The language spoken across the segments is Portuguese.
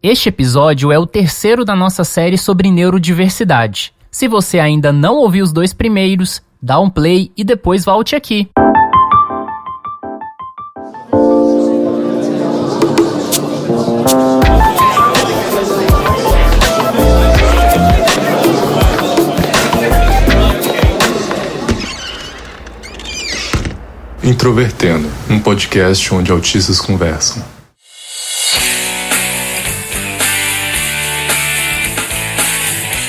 Este episódio é o terceiro da nossa série sobre neurodiversidade. Se você ainda não ouviu os 2 primeiros, dá um play e depois volte aqui. Introvertendo, um podcast onde autistas conversam.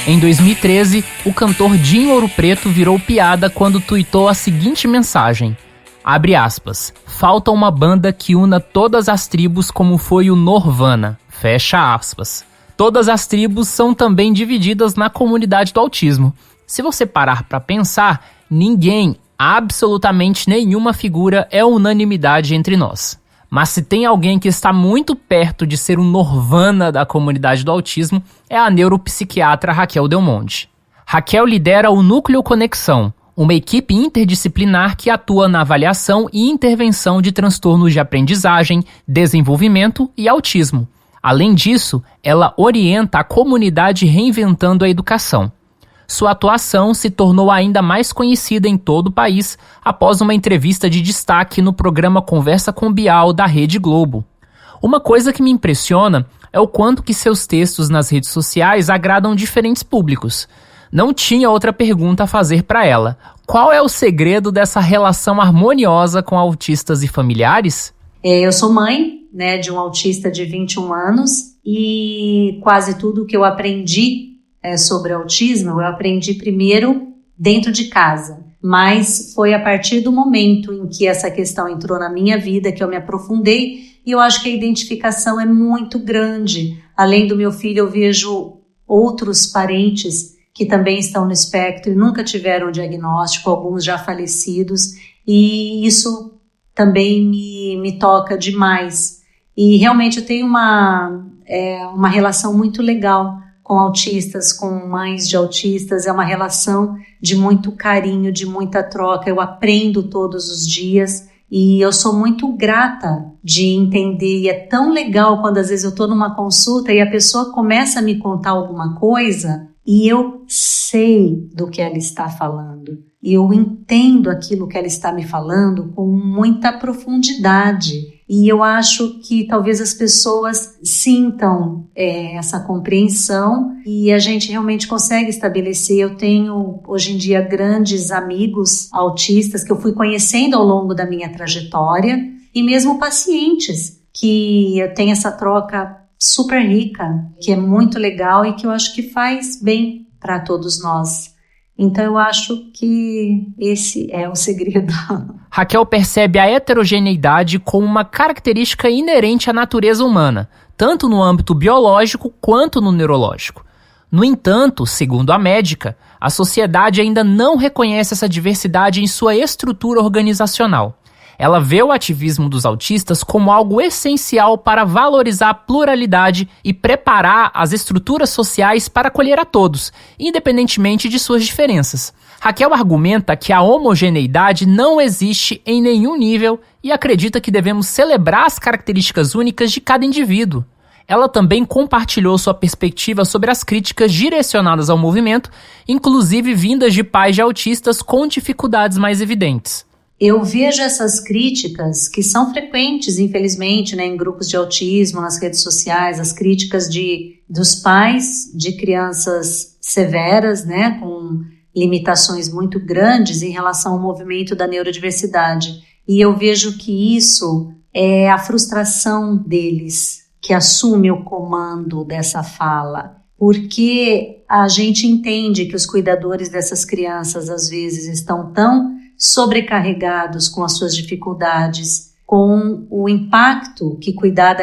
Em 2013, o cantor Dinho Ouro Preto virou piada quando tuitou a seguinte mensagem, abre aspas, falta uma banda que una todas as tribos como foi o Norvana, fecha aspas. Todas as tribos são também divididas na comunidade do autismo. Se você parar para pensar, ninguém, absolutamente nenhuma figura é unanimidade entre nós. Mas se tem alguém que está muito perto de ser um Norvana da comunidade do autismo, é a neuropsiquiatra Raquel Del Monte. Raquel lidera o Núcleo Conexão, uma equipe interdisciplinar que atua na avaliação e intervenção de transtornos de aprendizagem, desenvolvimento e autismo. Além disso, ela orienta a comunidade reinventando a educação. Sua atuação se tornou ainda mais conhecida em todo o país após uma entrevista de destaque no programa Conversa com Bial da Rede Globo. Uma coisa que me impressiona é o quanto que seus textos nas redes sociais agradam diferentes públicos. Não tinha outra pergunta a fazer para ela. Qual é o segredo dessa relação harmoniosa com autistas e familiares? Eu sou mãe, de um autista de 21 anos e quase tudo que eu aprendi sobre autismo, eu aprendi primeiro dentro de casa, mas foi a partir do momento em que essa questão entrou na minha vida que eu me aprofundei e eu acho que a identificação é muito grande. Além do meu filho, eu vejo outros parentes que também estão no espectro e nunca tiveram diagnóstico, alguns já falecidos, e isso também me toca demais. E realmente eu tenho uma relação muito legal com autistas, com mães de autistas, é uma relação de muito carinho, de muita troca, eu aprendo todos os dias e eu sou muito grata de entender, e é tão legal quando às vezes eu estou numa consulta e a pessoa começa a me contar alguma coisa e eu sei do que ela está falando, e eu entendo aquilo que ela está me falando com muita profundidade. E eu acho que talvez as pessoas sintam essa compreensão e a gente realmente consegue estabelecer. Eu tenho hoje em dia grandes amigos autistas que eu fui conhecendo ao longo da minha trajetória e mesmo pacientes que eu tenho essa troca super rica, que é muito legal e que eu acho que faz bem para todos nós. Então eu acho que esse é o segredo. Raquel percebe a heterogeneidade como uma característica inerente à natureza humana, tanto no âmbito biológico quanto no neurológico. No entanto, segundo a médica, a sociedade ainda não reconhece essa diversidade em sua estrutura organizacional. Ela vê o ativismo dos autistas como algo essencial para valorizar a pluralidade e preparar as estruturas sociais para acolher a todos, independentemente de suas diferenças. Raquel argumenta que a homogeneidade não existe em nenhum nível e acredita que devemos celebrar as características únicas de cada indivíduo. Ela também compartilhou sua perspectiva sobre as críticas direcionadas ao movimento, inclusive vindas de pais de autistas com dificuldades mais evidentes. Eu vejo essas críticas que são frequentes, infelizmente, em grupos de autismo, nas redes sociais, as críticas dos pais de crianças severas, com limitações muito grandes em relação ao movimento da neurodiversidade. E eu vejo que isso é a frustração deles, que assume o comando dessa fala, porque a gente entende que os cuidadores dessas crianças às vezes estão tão sobrecarregados com as suas dificuldades, com o impacto que cuidar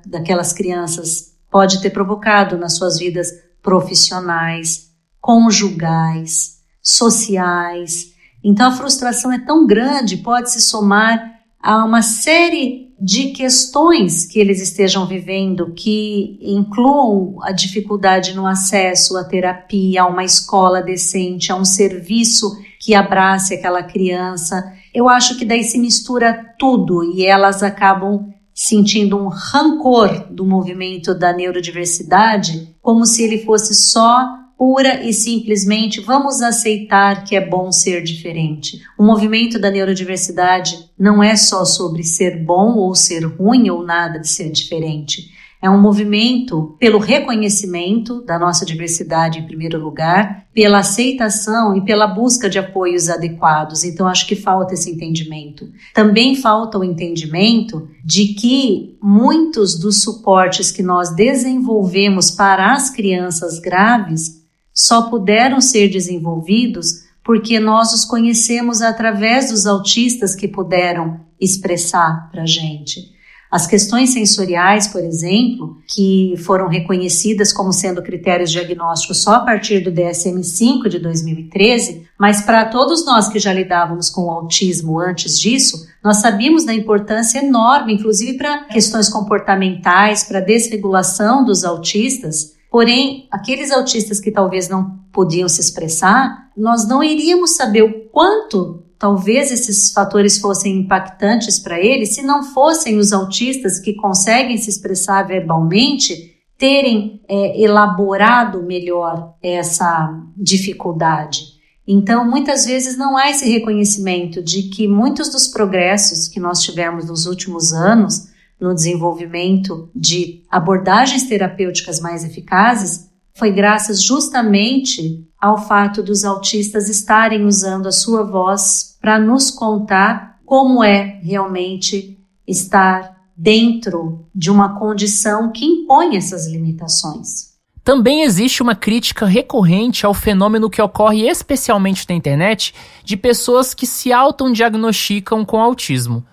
daquelas crianças pode ter provocado nas suas vidas profissionais, conjugais, sociais. Então a frustração é tão grande, pode se somar a uma série de questões que eles estejam vivendo que incluam a dificuldade no acesso à terapia, a uma escola decente, a um serviço que abrace aquela criança. Eu acho que daí se mistura tudo e elas acabam sentindo um rancor do movimento da neurodiversidade, como se ele fosse só pura e simplesmente vamos aceitar que é bom ser diferente. O movimento da neurodiversidade não é só sobre ser bom ou ser ruim ou nada de ser diferente. É um movimento pelo reconhecimento da nossa diversidade em primeiro lugar, pela aceitação e pela busca de apoios adequados. Então, acho que falta esse entendimento. Também falta o entendimento de que muitos dos suportes que nós desenvolvemos para as crianças graves só puderam ser desenvolvidos porque nós os conhecemos através dos autistas que puderam expressar para a gente. As questões sensoriais, por exemplo, que foram reconhecidas como sendo critérios diagnósticos só a partir do DSM-5 de 2013, mas para todos nós que já lidávamos com o autismo antes disso, nós sabíamos da importância enorme, inclusive para questões comportamentais, para a desregulação dos autistas. Porém, aqueles autistas que talvez não podiam se expressar, nós não iríamos saber o quanto talvez esses fatores fossem impactantes para eles se não fossem os autistas que conseguem se expressar verbalmente terem elaborado melhor essa dificuldade. Então, muitas vezes não há esse reconhecimento de que muitos dos progressos que nós tivemos nos últimos anos no desenvolvimento de abordagens terapêuticas mais eficazes foi graças justamente ao fato dos autistas estarem usando a sua voz para nos contar como é realmente estar dentro de uma condição que impõe essas limitações. Também existe uma crítica recorrente ao fenômeno que ocorre especialmente na internet de pessoas que se autodiagnosticam com autismo.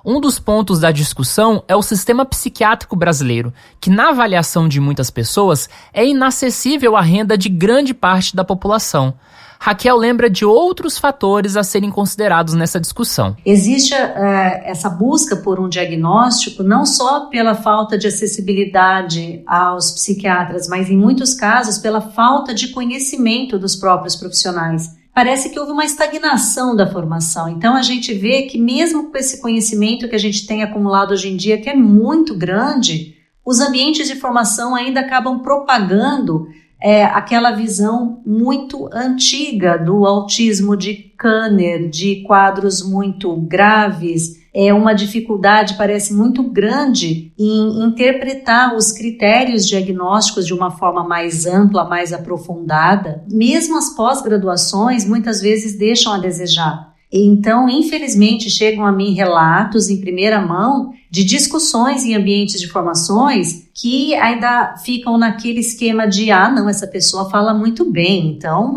Um dos pontos da discussão é o sistema psiquiátrico brasileiro, que na avaliação de muitas pessoas é inacessível à renda de grande parte da população. Raquel lembra de outros fatores a serem considerados nessa discussão. Existe essa busca por um diagnóstico não só pela falta de acessibilidade aos psiquiatras, mas em muitos casos pela falta de conhecimento dos próprios profissionais. Parece que houve uma estagnação da formação. Então, a gente vê que mesmo com esse conhecimento que a gente tem acumulado hoje em dia, que é muito grande, os ambientes de formação ainda acabam propagando aquela visão muito antiga do autismo de Kanner, de quadros muito graves. É uma dificuldade, parece muito grande, em interpretar os critérios diagnósticos de uma forma mais ampla, mais aprofundada. Mesmo as pós-graduações, muitas vezes deixam a desejar. Então, infelizmente, chegam a mim relatos em primeira mão de discussões em ambientes de formações que ainda ficam naquele esquema de não, essa pessoa fala muito bem, então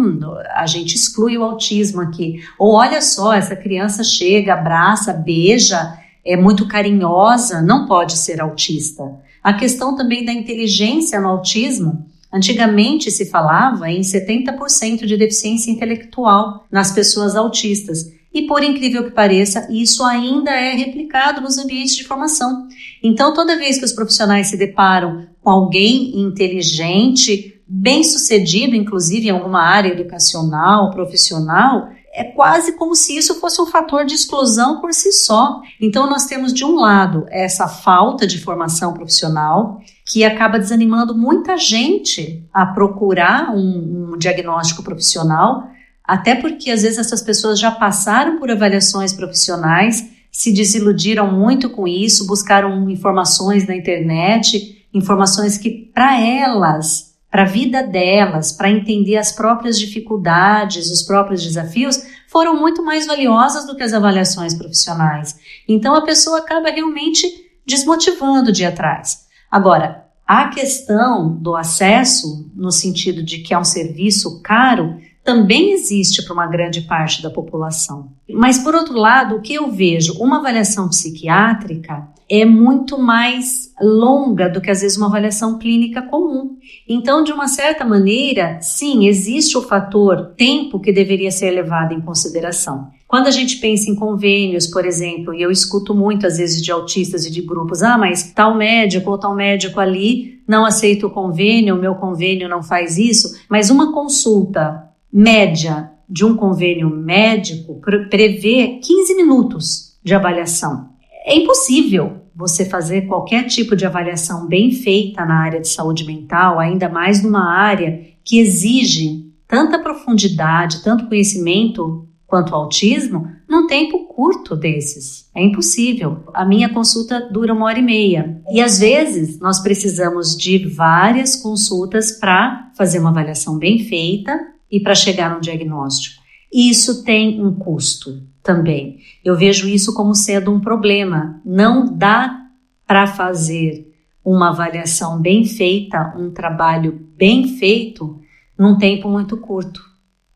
a gente exclui o autismo aqui. Ou olha só, essa criança chega, abraça, beija, é muito carinhosa, não pode ser autista. A questão também da inteligência no autismo. Antigamente se falava em 70% de deficiência intelectual nas pessoas autistas. E, por incrível que pareça, isso ainda é replicado nos ambientes de formação. Então, toda vez que os profissionais se deparam com alguém inteligente, bem-sucedido, inclusive em alguma área educacional, profissional, é quase como se isso fosse um fator de exclusão por si só. Então, nós temos, de um lado, essa falta de formação profissional, que acaba desanimando muita gente a procurar um diagnóstico profissional, até porque, às vezes, essas pessoas já passaram por avaliações profissionais, se desiludiram muito com isso, buscaram informações na internet, informações que, para elas, para a vida delas, para entender as próprias dificuldades, os próprios desafios, foram muito mais valiosas do que as avaliações profissionais. Então, a pessoa acaba realmente desmotivando de ir atrás. Agora, a questão do acesso, no sentido de que é um serviço caro, também existe para uma grande parte da população. Mas, por outro lado, o que eu vejo, uma avaliação psiquiátrica é muito mais longa do que, às vezes, uma avaliação clínica comum. Então, de uma certa maneira, sim, existe o fator tempo que deveria ser levado em consideração. Quando a gente pensa em convênios, por exemplo, e eu escuto muito, às vezes, de autistas e de grupos, mas tal médico ou tal médico ali não aceita o convênio, o meu convênio não faz isso, mas uma consulta média de um convênio médico prevê 15 minutos de avaliação. É impossível você fazer qualquer tipo de avaliação bem feita na área de saúde mental, ainda mais numa área que exige tanta profundidade, tanto conhecimento quanto o autismo, num tempo curto desses. É impossível. A minha consulta dura 1h30. E às vezes nós precisamos de várias consultas para fazer uma avaliação bem feita e para chegar no diagnóstico. Isso tem um custo também. Eu vejo isso como sendo um problema. Não dá para fazer uma avaliação bem feita, um trabalho bem feito, num tempo muito curto.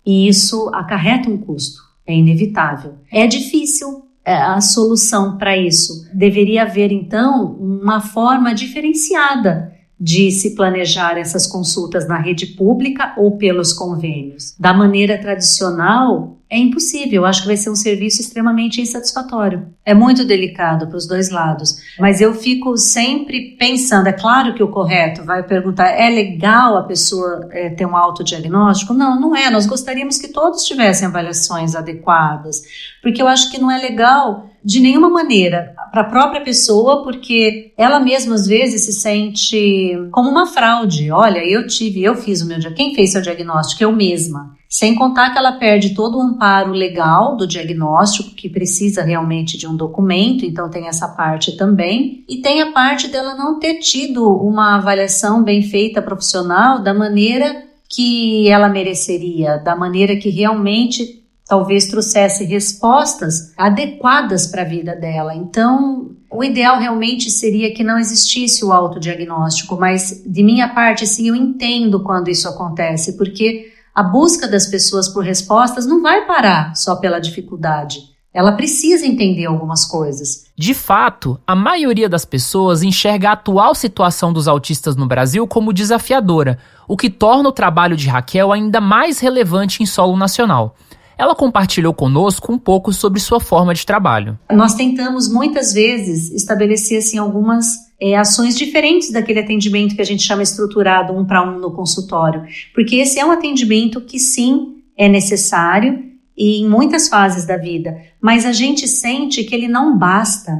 E isso acarreta um custo. É inevitável. É difícil a solução para isso. Deveria haver, então, uma forma diferenciada de se planejar essas consultas na rede pública ou pelos convênios. Da maneira tradicional, é impossível. Eu acho que vai ser um serviço extremamente insatisfatório. É muito delicado para os dois lados. Mas eu fico sempre pensando, é claro que o correto vai perguntar, é legal a pessoa ter um autodiagnóstico? Não, não é. Nós gostaríamos que todos tivessem avaliações adequadas, porque eu acho que não é legal de nenhuma maneira para a própria pessoa, porque ela mesma às vezes se sente como uma fraude. Olha, eu fiz o meu diagnóstico. Quem fez seu diagnóstico? Eu mesma. Sem contar que ela perde todo o amparo legal do diagnóstico, que precisa realmente de um documento, então tem essa parte também. E tem a parte dela não ter tido uma avaliação bem feita profissional da maneira que ela mereceria, da maneira que realmente talvez trouxesse respostas adequadas para a vida dela. Então, o ideal realmente seria que não existisse o autodiagnóstico, mas de minha parte, sim, eu entendo quando isso acontece, porque a busca das pessoas por respostas não vai parar só pela dificuldade. Ela precisa entender algumas coisas. De fato, a maioria das pessoas enxerga a atual situação dos autistas no Brasil como desafiadora, o que torna o trabalho de Raquel ainda mais relevante em solo nacional. Ela compartilhou conosco um pouco sobre sua forma de trabalho. Nós tentamos muitas vezes estabelecer assim, algumas ações diferentes daquele atendimento que a gente chama estruturado 1-1 no consultório, porque esse é um atendimento que sim é necessário e em muitas fases da vida, mas a gente sente que ele não basta.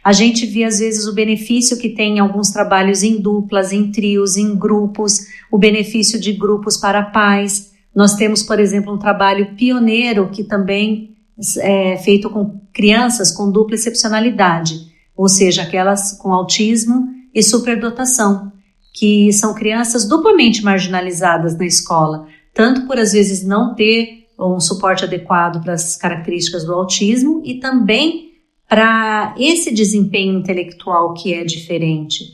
A gente vê às vezes o benefício que tem em alguns trabalhos em duplas, em trios, em grupos, o benefício de grupos para pais. Nós temos, por exemplo, um trabalho pioneiro que também é feito com crianças com dupla excepcionalidade, ou seja, aquelas com autismo e superdotação, que são crianças duplamente marginalizadas na escola, tanto por às vezes não ter um suporte adequado para as características do autismo e também para esse desempenho intelectual que é diferente.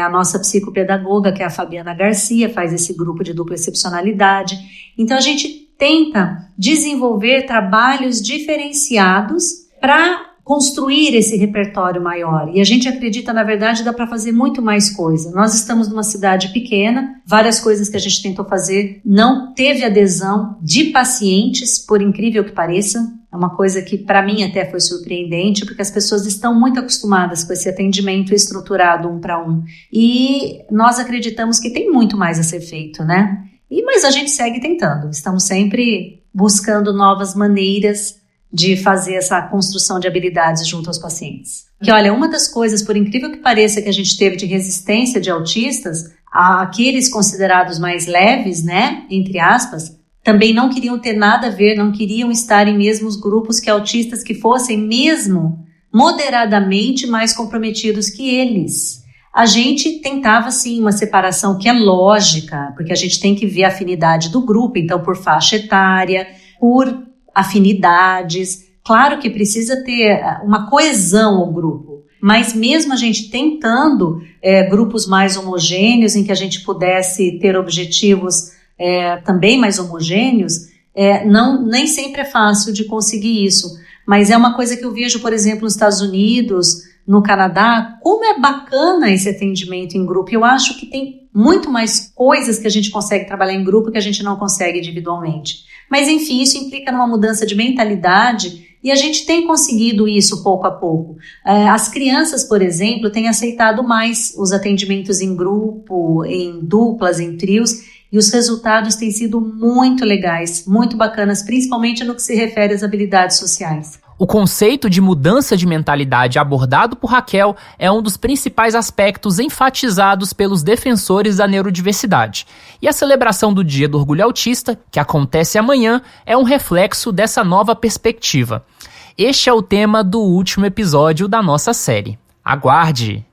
A nossa psicopedagoga, que é a Fabiana Garcia, faz esse grupo de dupla excepcionalidade. Então, a gente tenta desenvolver trabalhos diferenciados para construir esse repertório maior. E a gente acredita, na verdade, dá para fazer muito mais coisa. Nós estamos numa cidade pequena, várias coisas que a gente tentou fazer não teve adesão de pacientes, por incrível que pareça. É uma coisa que para mim até foi surpreendente, porque as pessoas estão muito acostumadas com esse atendimento estruturado 1-1. E nós acreditamos que tem muito mais a ser feito, né? Mas a gente segue tentando. Estamos sempre buscando novas maneiras de fazer essa construção de habilidades junto aos pacientes. Que olha, uma das coisas, por incrível que pareça, que a gente teve de resistência de autistas, aqueles considerados mais leves, né, entre aspas, também não queriam ter nada a ver, não queriam estar em mesmos grupos que autistas que fossem mesmo moderadamente mais comprometidos que eles. A gente tentava, sim, uma separação que é lógica, porque a gente tem que ver a afinidade do grupo, então por faixa etária, por afinidades. Claro que precisa ter uma coesão ao grupo, mas mesmo a gente tentando grupos mais homogêneos, em que a gente pudesse ter objetivos também mais homogêneos, nem sempre é fácil de conseguir isso. Mas é uma coisa que eu vejo, por exemplo, nos Estados Unidos, no Canadá, como é bacana esse atendimento em grupo. Eu acho que tem muito mais coisas que a gente consegue trabalhar em grupo que a gente não consegue individualmente. Mas, enfim, isso implica numa mudança de mentalidade e a gente tem conseguido isso pouco a pouco. As crianças, por exemplo, têm aceitado mais os atendimentos em grupo, em duplas, em trios, e os resultados têm sido muito legais, muito bacanas, principalmente no que se refere às habilidades sociais. O conceito de mudança de mentalidade abordado por Raquel é um dos principais aspectos enfatizados pelos defensores da neurodiversidade. E a celebração do Dia do Orgulho Autista, que acontece amanhã, é um reflexo dessa nova perspectiva. Este é o tema do último episódio da nossa série. Aguarde!